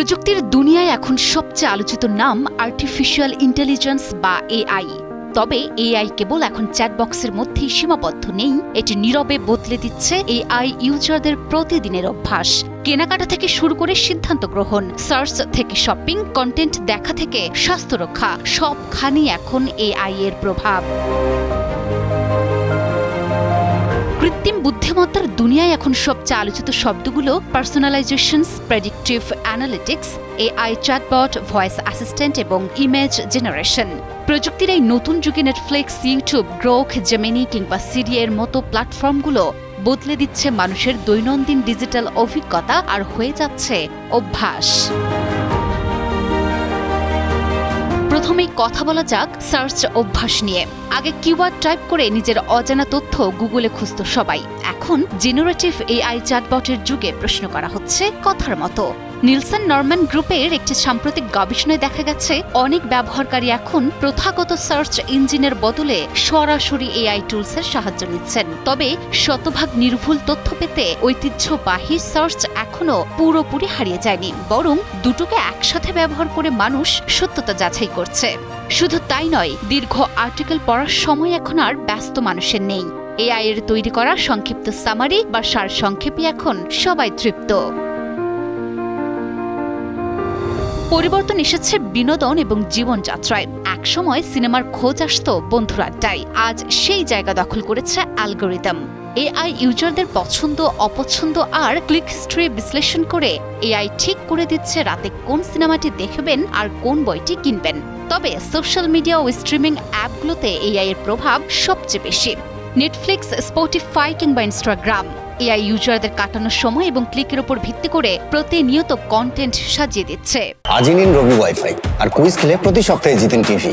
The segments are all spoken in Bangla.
প্রযুক্তির দুনিয়ায় এখন সবচেয়ে আলোচিত নাম আর্টিফিশিয়াল ইন্টেলিজেন্স বা এআই। তবে এআই কেবল এখন চ্যাটবক্সের মধ্যেই সীমাবদ্ধ নেই, এটি নীরবে বদলে দিচ্ছে এআই ইউজারদের প্রতিদিনের অভ্যাস। কেনাকাটা থেকে শুরু করে সিদ্ধান্ত গ্রহণ, সার্চ থেকে শপিং, কন্টেন্ট দেখা থেকে স্বাস্থ্য রক্ষা, সবখানেই এখন এআই এর প্রভাব। কৃত্রিম বুদ্ধিমত্তার দুনিয়ায় এখন সবচেয়ে আলোচিত শব্দগুলো personalisations, predictive analytics, AI chatbot, voice assistant এবং ইমেজ জেনারেশন। প্রযুক্তির এই নতুন যুগে নেটফ্লিক্স, ইউটিউব, গ্রোক, জেমিনি কিংবা সিরি এর মতো প্ল্যাটফর্মগুলো বদলে দিচ্ছে মানুষের দৈনন্দিন ডিজিটাল অভিজ্ঞতা আর হয়ে যাচ্ছে অভ্যাস। প্রথমেই কথা বলা যাক সার্চ অভ্যাস নিয়ে। আগে কিওয়ার্ড টাইপ করে নিজের অজানা তথ্য গুগলে খুঁজত সবাই। এখন জেনারেটিভ এআই চ্যাটবটের যুগে প্রশ্ন করা হচ্ছে কথার মতো। নিলসন নরম্যান গ্রুপের একটি সাম্প্রতিক গবেষণায় দেখা গেছে অনেক ব্যবহারকারী এখন প্রথাগত সার্চ ইঞ্জিনের বদলে সরাসরি এআই টুলসের সাহায্য নিচ্ছেন। তবে শতভাগ নির্ভুল তথ্য পেতে ঐতিহ্যবাহী সার্চ এখনো পুরোপুরি হারিয়ে যায়নি, বরং দুটোকে একসাথে ব্যবহার করে মানুষ সত্যতা যাচাই করছে। শুধু তাই নয়, দীর্ঘ আর্টিকেল পড়ার সময় এখন আর ব্যস্ত মানুষের নেই। এআই এর তৈরি করা সংক্ষিপ্ত সামারি বা সারসংক্ষেপে এখন সবাই তৃপ্ত। পরিবর্তন এসেছে বিনোদন এবং জীবনযাত্রায়। একসময় সিনেমার খোঁজ আসত বন্ধুর আড্ডায়, আজ সেই জায়গা দখল করেছে অ্যালগোরিদম। এআই ইউজারদের পছন্দ, অপছন্দ আর ক্লিক হিস্ট্রি বিশ্লেষণ করে এআই ঠিক করে দিচ্ছে রাতে কোন সিনেমাটি দেখবেন আর কোন বইটি কিনবেন। তবে সোশ্যাল মিডিয়া ও স্ট্রিমিং অ্যাপগুলোতে এআই এর প্রভাব সবচেয়ে বেশি। নেটফ্লিক্স, স্পটিফাই কিংবা ইনস্টাগ্রাম এআই ইউজারদের কাটানোর সময় এবং ক্লিকের উপর ভিত্তি করে প্রতিনিয়ত কন্টেন্ট সাজিয়ে দিচ্ছে। আজই নিন রবি ওয়াইফাই আর কুইজ খেলে প্রতি সপ্তাহে জিতেন টিভি।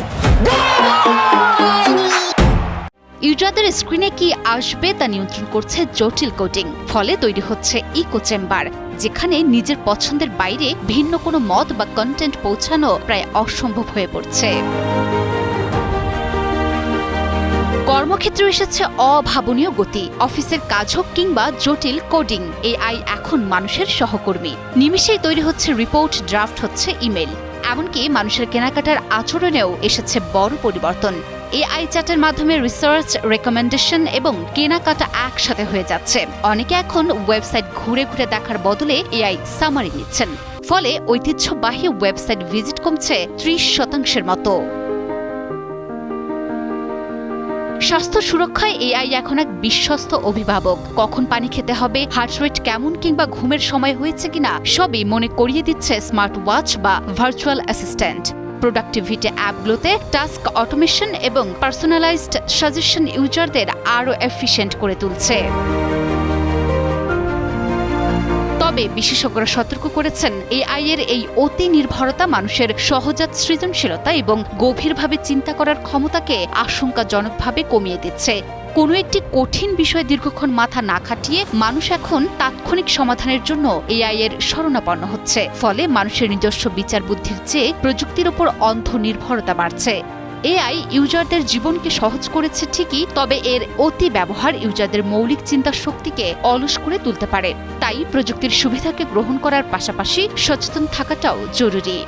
ইউজারদের স্ক্রিনে কি আসবে তা নিয়ন্ত্রণ করছে জটিল কোডিং। ফলে তৈরি হচ্ছে ইকো চেম্বার, যেখানে নিজের পছন্দের বাইরে ভিন্ন কোনো মত বা কন্টেন্ট পৌঁছানো প্রায় অসম্ভব হয়ে পড়ছে। কর্মক্ষেত্রে এসেছে অভাবনীয় গতি। অফিসের কাজ হোক কিংবা জটিল কোডিং, এআই এখন মানুষের সহকর্মী। নিমিষেই তৈরি হচ্ছে রিপোর্ট, ড্রাফট হচ্ছে ইমেল। এমনকি মানুষের কেনাকাটার আচরণেও এসেছে বড় পরিবর্তন। এআই চ্যাটের মাধ্যমে রিসার্চ, রেকমেন্ডেশন এবং কেনাকাটা একসাথে হয়ে যাচ্ছে। অনেকে এখন ওয়েবসাইট ঘুরে ঘুরে দেখার বদলে এআই সামারি নিচ্ছেন। ফলে ঐতিহ্যবাহী ওয়েবসাইট ভিজিট কমছে 30% মতো। স্বাস্থ্য সুরক্ষায় এআই এখন এক বিশ্বস্ত অভিভাবক। কখন পানি খেতে হবে, হার্ট রেট কেমন কিংবা ঘুমের সময় হয়েছে কিনা সবই মনে করিয়ে দিচ্ছে স্মার্ট ওয়াচ বা ভার্চুয়াল অ্যাসিস্ট্যান্ট। প্রোডাক্টিভিটি অ্যাপগুলোতে টাস্ক অটোমেশন এবং পার্সোনালাইজড সাজেশন ইউজারদের আরও এফিশিয়েন্ট করে তুলছে। তবে বিশেষজ্ঞরা সতর্ক করেছেন, এআই এর এই অতি নির্ভরতা মানুষের সহজাত সৃজনশীলতা এবং গভীরভাবে চিন্তা করার ক্ষমতাকে আশঙ্কাজনকভাবে কমিয়ে দিচ্ছে। কোনো একটি কঠিন বিষয়ে দীর্ঘক্ষণ মাথা না খাটিয়ে মানুষ এখন তাৎক্ষণিক সমাধানের জন্য এআই এর শরণাপন্ন হচ্ছে। ফলে মানুষের নিজস্ব বিচার বুদ্ধির চেয়ে প্রযুক্তির উপর অন্ধ নির্ভরতা বাড়ছে। এআই ইউজারদের জীবনকে সহজ করেছে ঠিকই, তবে এর অতি ব্যবহার ইউজারদের মৌলিক চিন্তা শক্তিকে অলস করে তুলতে পারে। তাই প্রযুক্তির সুবিধাকে গ্রহণ করার পাশাপাশি সচেতন থাকাটাও জরুরি।